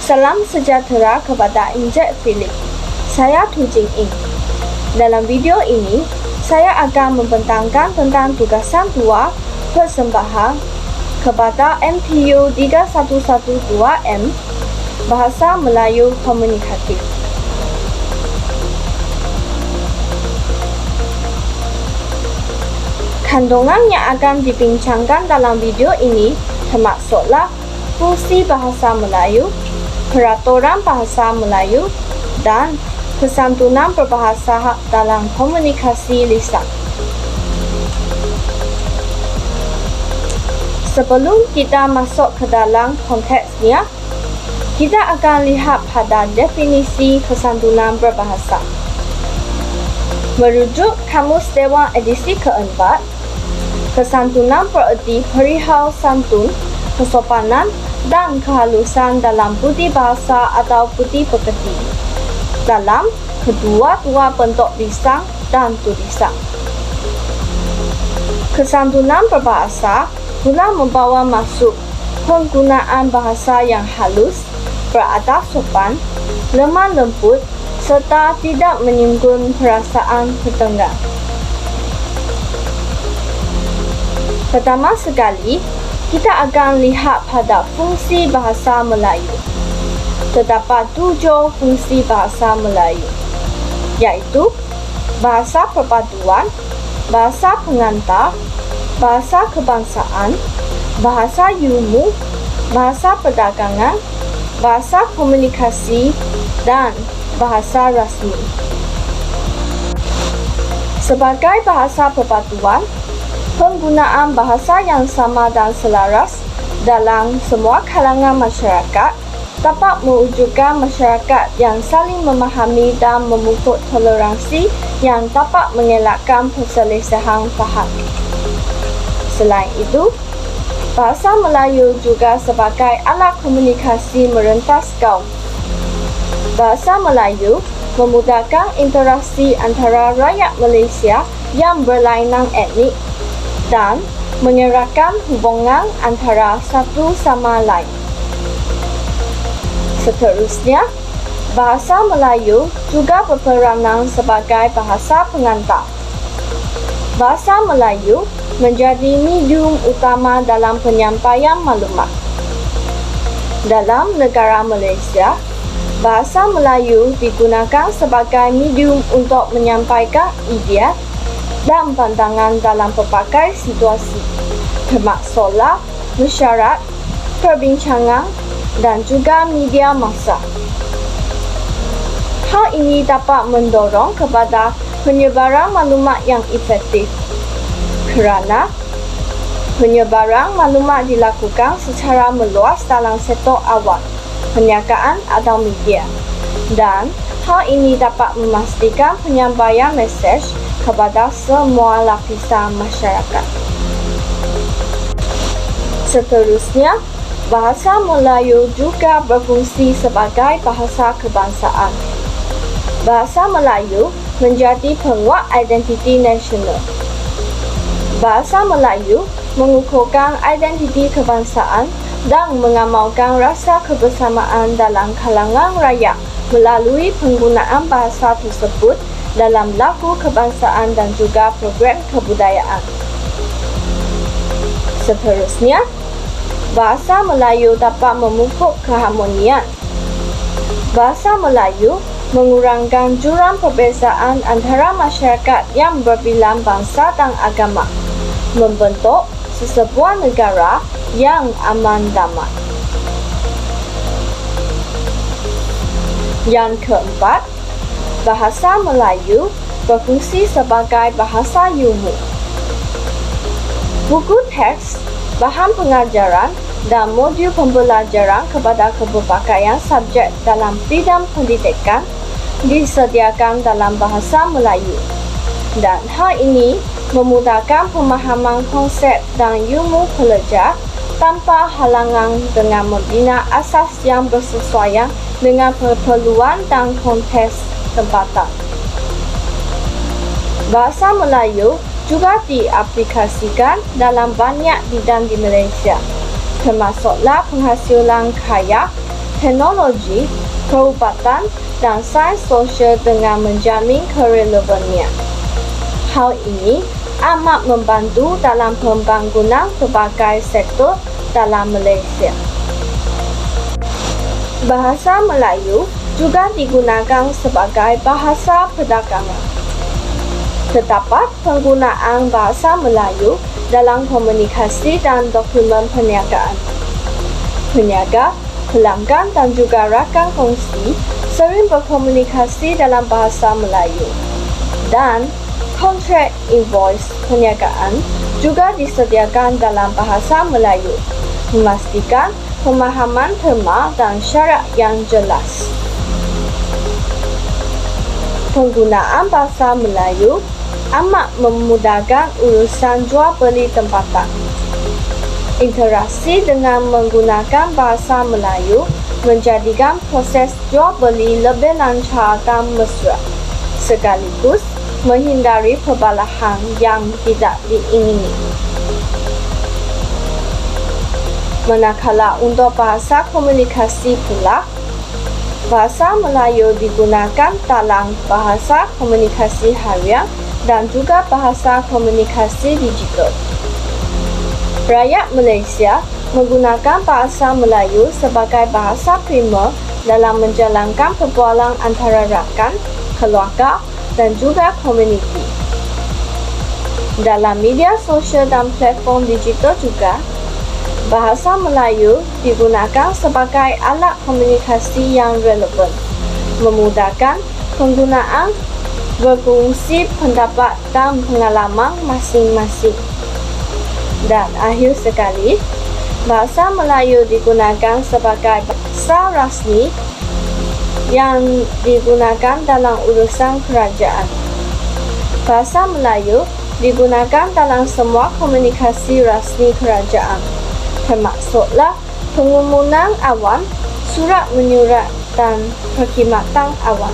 Salam sejahtera kepada Encik Philip. Saya Tu Jing Ing. Dalam video ini, saya akan membentangkan tentang tugasan 2 persembahan kepada MTU 3112M Bahasa Melayu Komunikatif. Kandungan yang akan dibincangkan dalam video ini termasuklah fungsi bahasa Melayu, peraturan bahasa Melayu, dan kesantunan berbahasa dalam komunikasi lisan. Sebelum kita masuk ke dalam konteksnya, kita akan lihat pada definisi kesantunan berbahasa. Merujuk Kamus Dewan edisi keempat, kesantunan bererti perihal santun, kesopanan dan kehalusan dalam budi bahasa atau budi pekerti dalam kedua-dua bentuk lisan dan tulisan. Kesantunan berbahasa pula membawa maksud penggunaan bahasa yang halus, beradab sopan, lemah lembut serta tidak menyinggung perasaan tetangga. Pertama sekali, kita akan lihat pada fungsi bahasa Melayu. Terdapat 7 fungsi bahasa Melayu, iaitu bahasa perpaduan, bahasa pengantar, bahasa kebangsaan, bahasa ilmu, bahasa perdagangan, bahasa komunikasi, dan bahasa rasmi. Sebagai bahasa perpaduan, penggunaan bahasa yang sama dan selaras dalam semua kalangan masyarakat dapat mewujudkan masyarakat yang saling memahami dan memupuk toleransi yang dapat mengelakkan perselisihan faham. Selain itu, bahasa Melayu juga sebagai alat komunikasi merentas kaum. Bahasa Melayu memudahkan interaksi antara rakyat Malaysia yang berlainan etnik dan mengeratkan hubungan antara satu sama lain. Seterusnya, bahasa Melayu juga berperanan sebagai bahasa pengantar. Bahasa Melayu menjadi medium utama dalam penyampaian maklumat. Dalam negara Malaysia, bahasa Melayu digunakan sebagai medium untuk menyampaikan idea dan pandangan dalam pelbagai situasi, termasuklah mesyuarat, perbincangan dan juga media massa. Hal ini dapat mendorong kepada penyebaran maklumat yang efektif kerana penyebaran maklumat dilakukan secara meluas dalam sektor awam, perniagaan atau media, dan hal ini dapat memastikan penyampaian mesej kepada semua lapisan masyarakat. Seterusnya, bahasa Melayu juga berfungsi sebagai bahasa kebangsaan. Bahasa Melayu menjadi penguat identiti nasional. Bahasa Melayu mengukuhkan identiti kebangsaan dan mengamalkan rasa kebersamaan dalam kalangan rakyat melalui penggunaan bahasa tersebut dalam lagu kebangsaan dan juga program kebudayaan. Seterusnya, bahasa Melayu dapat memupuk keharmonian. Bahasa Melayu mengurangkan jurang perbezaan antara masyarakat yang berbilang bangsa dan agama, membentuk sesebuah negara yang aman damai. Yang keempat, bahasa Melayu berfungsi sebagai bahasa ilmu. Buku teks, bahan pengajaran dan modul pembelajaran kepada pelbagai subjek dalam bidang pendidikan disediakan dalam bahasa Melayu, dan hal ini memudahkan pemahaman konsep dan ilmu pelajar tanpa halangan dengan membina asas yang bersesuaian dengan keperluan dan konteks tempatan. Bahasa Melayu juga diaplikasikan dalam banyak bidang di Malaysia, termasuklah penghasilan kaya, teknologi, perubatan, dan sains sosial dengan menjamin kerelevannya. Hal ini amat membantu dalam pembangunan berbagai sektor dalam Malaysia. Bahasa Melayu juga digunakan sebagai bahasa perdagangan. Terdapat penggunaan bahasa Melayu dalam komunikasi dan dokumen perniagaan. Peniaga, pelanggan dan juga rakan kongsi sering berkomunikasi dalam bahasa Melayu. Dan kontrak invoice perniagaan juga disediakan dalam bahasa Melayu, memastikan pemahaman terma dan syarat yang jelas. Penggunaan bahasa Melayu amat memudahkan urusan jual beli tempatan. Interaksi dengan menggunakan bahasa Melayu menjadikan proses jual beli lebih lancar dan mesra, sekaligus menghindari perbalahan yang tidak diingini. Manakala untuk bahasa komunikasi pula, bahasa Melayu digunakan dalam bahasa komunikasi harian dan juga bahasa komunikasi digital. Rakyat Malaysia menggunakan bahasa Melayu sebagai bahasa primer dalam menjalankan perbualan antara rakan, keluarga dan juga komuniti. Dalam media sosial dan platform digital juga, bahasa Melayu digunakan sebagai alat komunikasi yang relevan, memudahkan penggunaan, berkongsi pendapat dan pengalaman masing-masing. Dan akhir sekali, bahasa Melayu digunakan sebagai bahasa rasmi yang digunakan dalam urusan kerajaan. Bahasa Melayu digunakan dalam semua komunikasi rasmi kerajaan, termasuklah pengumuman awam, surat menyurat dan perkhidmatan awam.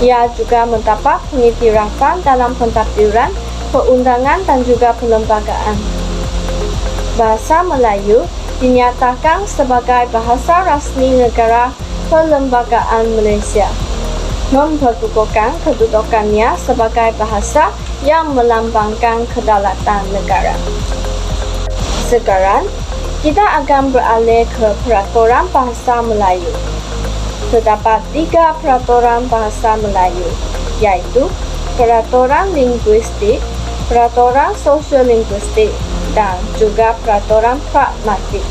Ia juga mendapat pengiktirafan dalam pentadbiran, perundangan dan juga perlembagaan. Bahasa Melayu dinyatakan sebagai bahasa rasmi negara perlembagaan Malaysia, memperkukuhkan kedudukannya sebagai bahasa yang melambangkan kedaulatan negara. Sekarang, kita akan beralih ke peraturan bahasa Melayu. Terdapat 3 peraturan bahasa Melayu, iaitu peraturan linguistik, peraturan sosio-linguistik dan juga peraturan pragmatik.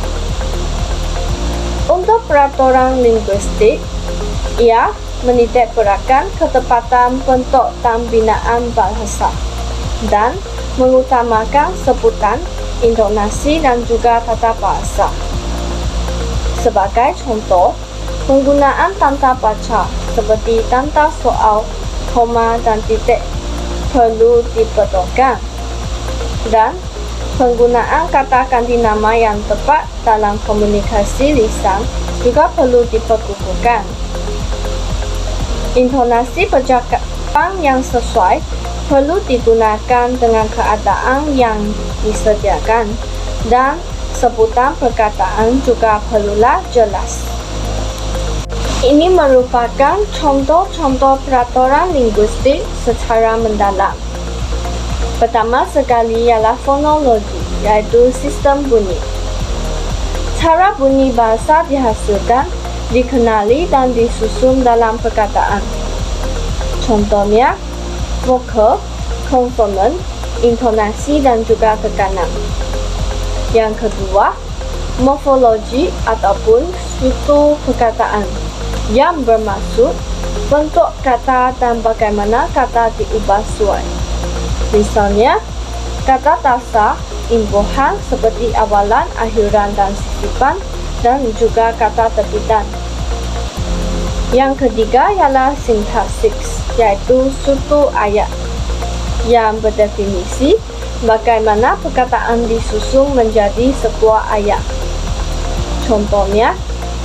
Untuk peraturan linguistik, ia menitikberatkan ketepatan bentuk dan binaan bahasa dan mengutamakan sebutan, intonasi dan juga tata bahasa. Sebagai contoh, penggunaan tanda baca seperti tanda soal, koma dan titik perlu dibetulkan, dan penggunaan kata ganti nama yang tepat dalam komunikasi lisan juga perlu diperkukuhkan. Intonasi percakapan yang sesuai perlu digunakan dengan keadaan yang disediakan, dan sebutan perkataan juga perlulah jelas. Ini merupakan contoh-contoh peraturan linguistik secara mendalam. Pertama sekali ialah fonologi, iaitu sistem bunyi. Cara bunyi bahasa dihasilkan, dikenali dan disusun dalam perkataan. Contohnya, vokal, konsonan, intonasi dan juga tekanan. Yang kedua, morfologi ataupun struktur perkataan, yang bermaksud bentuk kata dan bagaimana kata diubah suai. Misalnya, kata dasar, imbuhan seperti awalan, akhiran dan sisipan, dan juga kata terbitan. Yang ketiga ialah sintaksis, iaitu struktur ayat, yang berdefinisi bagaimana perkataan disusun menjadi sebuah ayat. Contohnya,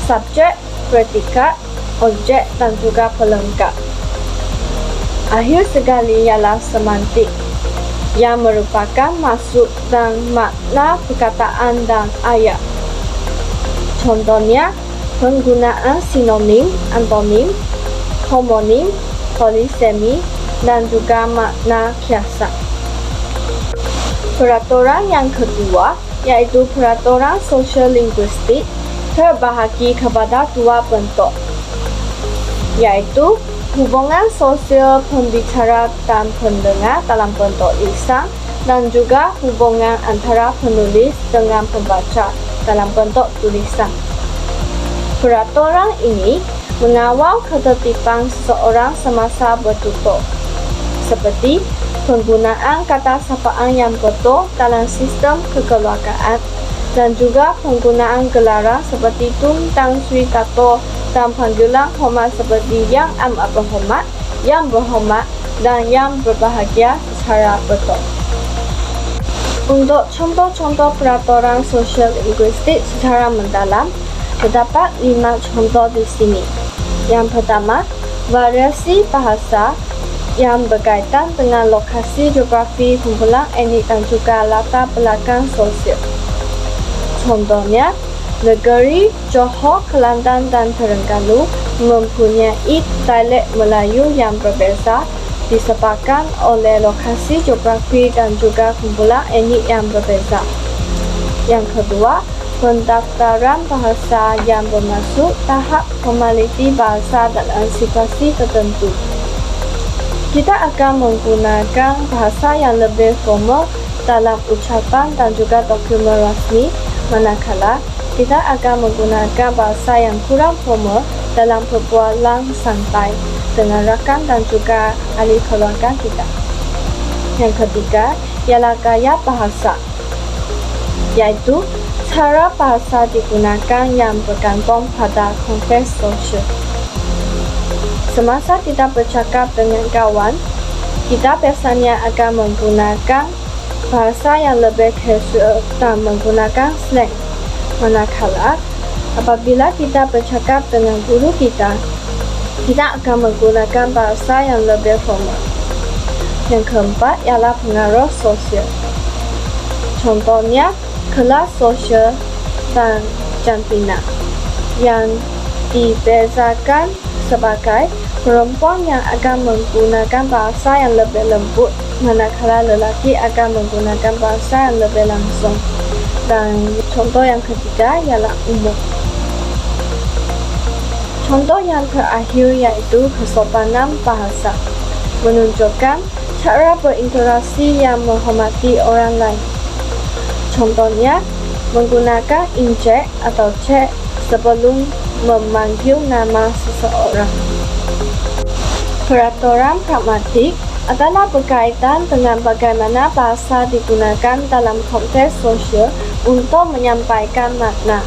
subjek, predikat, objek dan juga pelengkap. Akhir sekali ialah semantik, yang merupakan maksud dan makna perkataan dan ayat. Contohnya, penggunaan sinonim, antonim, homonim, polisemi, dan juga makna kiasan. Peraturan yang kedua yaitu peraturan sosial linguistik terbahagi kepada dua bentuk, yaitu hubungan sosial pembicara dan pendengar dalam bentuk lisan dan juga hubungan antara penulis dengan pembaca dalam bentuk tulisan. Peraturan ini mengawal ketertiban seseorang semasa bertutur, seperti penggunaan kata sapaan yang betul dalam sistem kekeluargaan dan juga penggunaan gelaran seperti Tun, Tang, Sri, Dato' dan panggilan hormat seperti Yang Amat Berhormat, Yang Berhormat, dan Yang Berbahagia secara betul. Untuk contoh-contoh peraturan sosial linguistik secara mendalam, terdapat 5 contoh di sini. Yang pertama, variasi bahasa yang berkaitan dengan lokasi geografi, kumpulan etnik dan juga latar belakang sosial. Contohnya, negeri Johor, Kelantan dan Terengganu mempunyai dialek Melayu yang berbeza disebabkan oleh lokasi geografi dan juga kumpulan etnik yang berbeza. Yang kedua, pendaftaran bahasa yang bermaksud tahap formaliti bahasa dalam situasi tertentu. Kita akan menggunakan bahasa yang lebih formal dalam ucapan dan juga dokumen rasmi, manakala kita akan menggunakan bahasa yang kurang formal dalam perbualan santai dengan rakan dan juga ahli keluarga kita. Yang ketiga ialah gaya bahasa, yaitu cara bahasa digunakan yang bergantung pada konteks sosial. Semasa kita bercakap dengan kawan, kita biasanya akan menggunakan bahasa yang lebih casual dan menggunakan slang. Manakala apabila kita bercakap dengan guru kita akan menggunakan bahasa yang lebih formal. Yang keempat ialah pengaruh sosial. Contohnya, kelas sosial dan jantina yang dibezakan sebagai perempuan yang akan menggunakan bahasa yang lebih lembut, manakala lelaki akan menggunakan bahasa yang lebih langsung. Dan contoh yang ketiga ialah umur. Contoh yang terakhir yaitu kesopanan bahasa, menunjukkan cara berinteraksi yang menghormati orang lain. Contohnya, menggunakan injek atau cek sebelum memanggil nama seseorang. Peraturan pragmatik adalah berkaitan dengan bagaimana bahasa digunakan dalam konteks sosial untuk menyampaikan makna.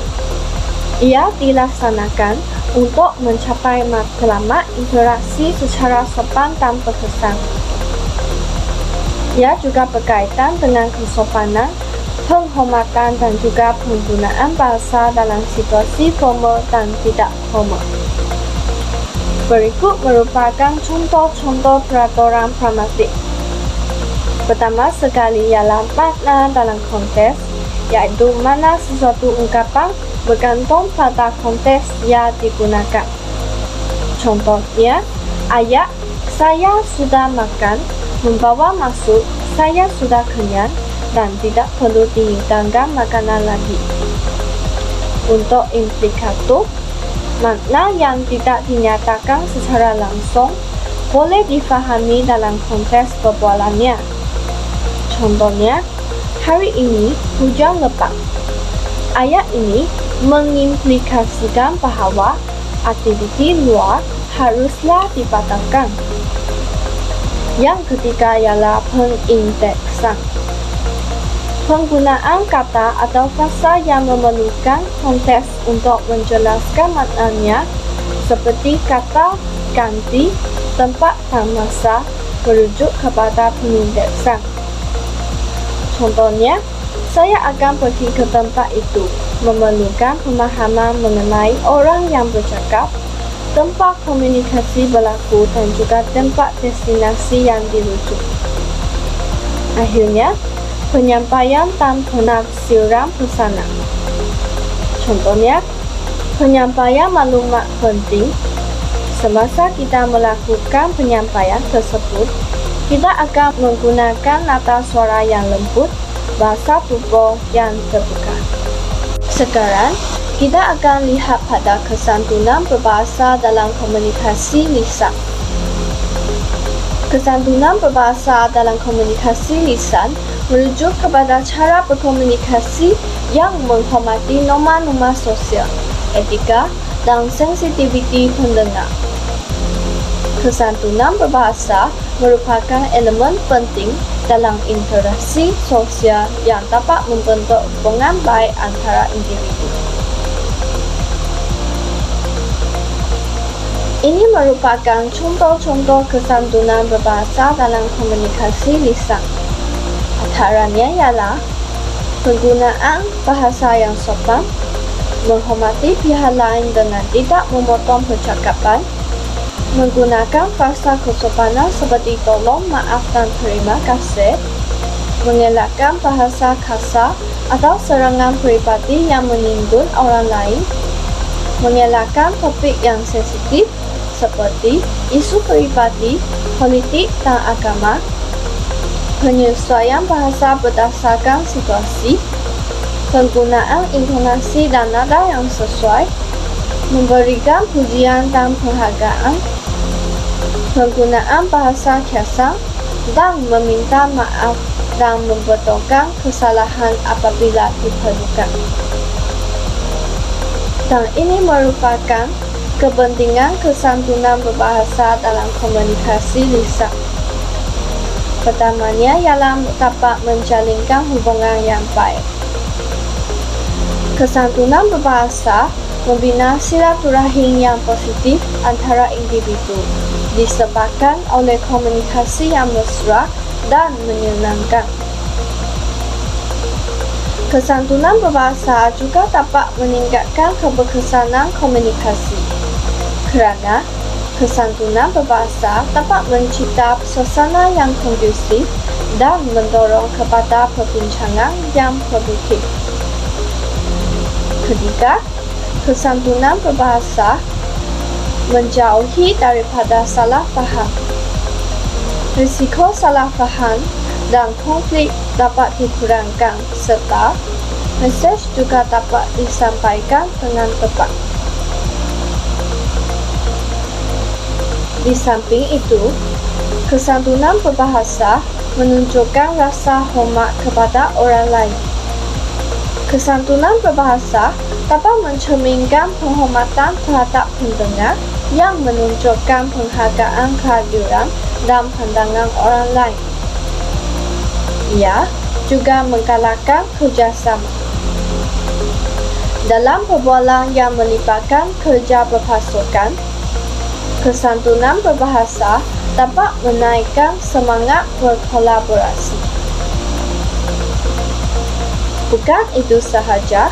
Ia dilaksanakan untuk mencapai matlamat interaksi secara sopan dan berkesan. Ia juga berkaitan dengan kesopanan, penghormatan dan juga penggunaan bahasa dalam situasi formal dan tidak formal. Berikut merupakan contoh-contoh peraturan pragmatik. Pertama sekali ialah makna dalam konteks, iaitu mana sesuatu ungkapan bergantung pada konteks yang digunakan. Contohnya, ayat "saya sudah makan" membawa maksud saya sudah kenyang dan tidak perlu dihidangkan makanan lagi. Untuk implikatif, makna yang tidak dinyatakan secara langsung boleh difahami dalam konteks perbualannya. Contohnya, hari ini hujan lebat. Ayat ini mengimplikasikan bahawa aktiviti luar haruslah dibatalkan. Yang ketiga ialah pengindeksan. Penggunaan kata atau frasa yang memerlukan konteks untuk menjelaskan maknanya, seperti kata ganti, tempat dan masa, merujuk kepada pengindeksan. Contohnya, saya akan pergi ke tempat itu, memerlukan pemahaman mengenai orang yang bercakap, tempat komunikasi berlaku dan juga tempat destinasi yang dirujuk. Akhirnya, penyampaian dan penafsiran pesanan. Contohnya, Penyampaian maklumat penting. Semasa kita melakukan penyampaian tersebut, kita akan menggunakan nada suara yang lembut, bahasa tubuh yang terbuka. Sekarang, kita akan lihat pada kesantunan berbahasa dalam komunikasi lisan. Kesantunan berbahasa dalam komunikasi lisan merujuk kepada cara berkomunikasi yang menghormati norma-norma sosial, etika, dan sensitiviti pendengar. Kesantunan berbahasa merupakan elemen penting dalam interaksi sosial yang dapat membentuk hubungan baik antara individu. Ini merupakan contoh-contoh kesantunan berbahasa dalam komunikasi lisan. Antaranya ialah penggunaan bahasa yang sopan, menghormati pihak lain dengan tidak memotong percakapan, menggunakan frasa kesopanan seperti tolong, maaf dan terima kasih, mengelakkan bahasa kasar atau serangan peribadi yang menyinggung orang lain, mengelakkan topik yang sensitif seperti isu peribadi, politik dan agama, penyesuaian bahasa berdasarkan situasi, penggunaan intonasi dan nada yang sesuai, memberikan pujian dan penghargaan, penggunaan bahasa kiasan, dan meminta maaf dan membetulkan kesalahan apabila diperlukan. Dan ini merupakan kepentingan kesantunan berbahasa dalam komunikasi lisan. Pertamanya ialah dapat menjalinkan hubungan yang baik. Kesantunan berbahasa membina silaturahim yang positif antara individu, disebabkan oleh komunikasi yang mesra dan menyenangkan. Kesantunan berbahasa juga dapat meningkatkan keberkesanan komunikasi, kerana kesantunan berbahasa dapat mencipta suasana yang kondusif dan mendorong kepada perbincangan yang produktif. Ketiga, kesantunan berbahasa menjauhi daripada salah faham. Risiko salah faham dan konflik dapat dikurangkan serta mesej juga dapat disampaikan dengan tepat. Di samping itu, kesantunan berbahasa menunjukkan rasa hormat kepada orang lain. Kesantunan berbahasa dapat mencerminkan penghormatan terhadap pendengar yang menunjukkan penghargaan kehadiran dan pandangan orang lain. Ia juga menggalakkan kerjasama. Dalam perbualan yang melibatkan kerja berpasukan, kesantunan berbahasa dapat menaikkan semangat berkolaborasi. Bukan itu sahaja,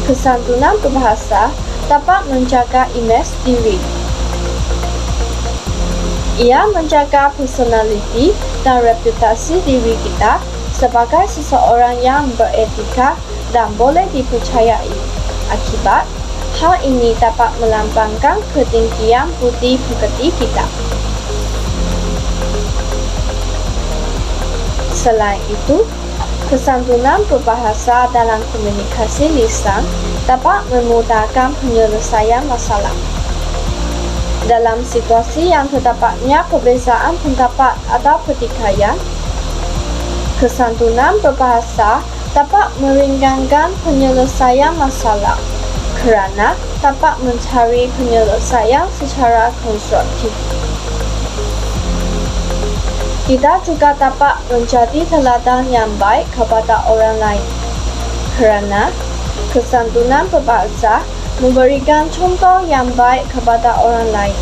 kesantunan berbahasa dapat menjaga imej diri. Ia menjaga personaliti dan reputasi diri kita sebagai seseorang yang beretika dan boleh dipercayai. Akibat hal ini dapat melambangkan ketinggian budi pekerti kita. Selain itu, kesantunan berbahasa dalam komunikasi lisan dapat memudahkan penyelesaian masalah. Dalam situasi yang terdapatnya perbezaan pendapat atau pertikaian, kesantunan berbahasa dapat meringankan penyelesaian masalah kerana dapat mencari penyelesaian secara konstruktif. Kita juga dapat menjadi teladan yang baik kepada orang lain kerana kesantunan berbahasa memberikan contoh yang baik kepada orang lain,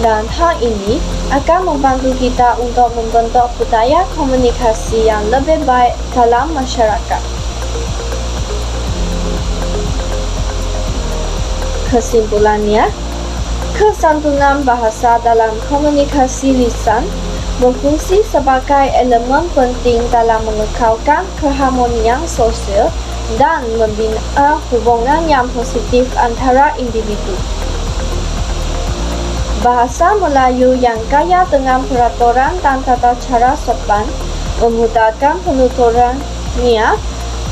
dan hal ini akan membantu kita untuk membentuk budaya komunikasi yang lebih baik dalam masyarakat. Kesimpulannya, kesantunan bahasa dalam komunikasi lisan berfungsi sebagai elemen penting dalam mengekalkan keharmonian sosial dan membina hubungan yang positif antara individu. Bahasa Melayu yang kaya dengan peraturan dan tata cara sopan memudahkan penuturannya,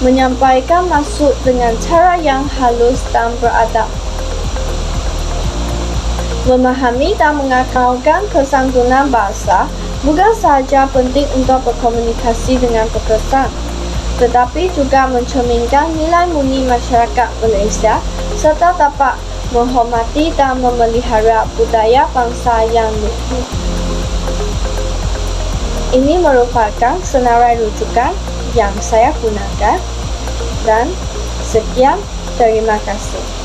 menyampaikan maksud dengan cara yang halus dan beradab. Memahami dan mengakalkan kesantunan bahasa bukan sahaja penting untuk berkomunikasi dengan pekerjaan, tetapi juga mencerminkan nilai murni masyarakat Malaysia serta dapat menghormati dan memelihara budaya bangsa yang luhur. Ini merupakan senarai rujukan yang saya gunakan dan sekian, terima kasih.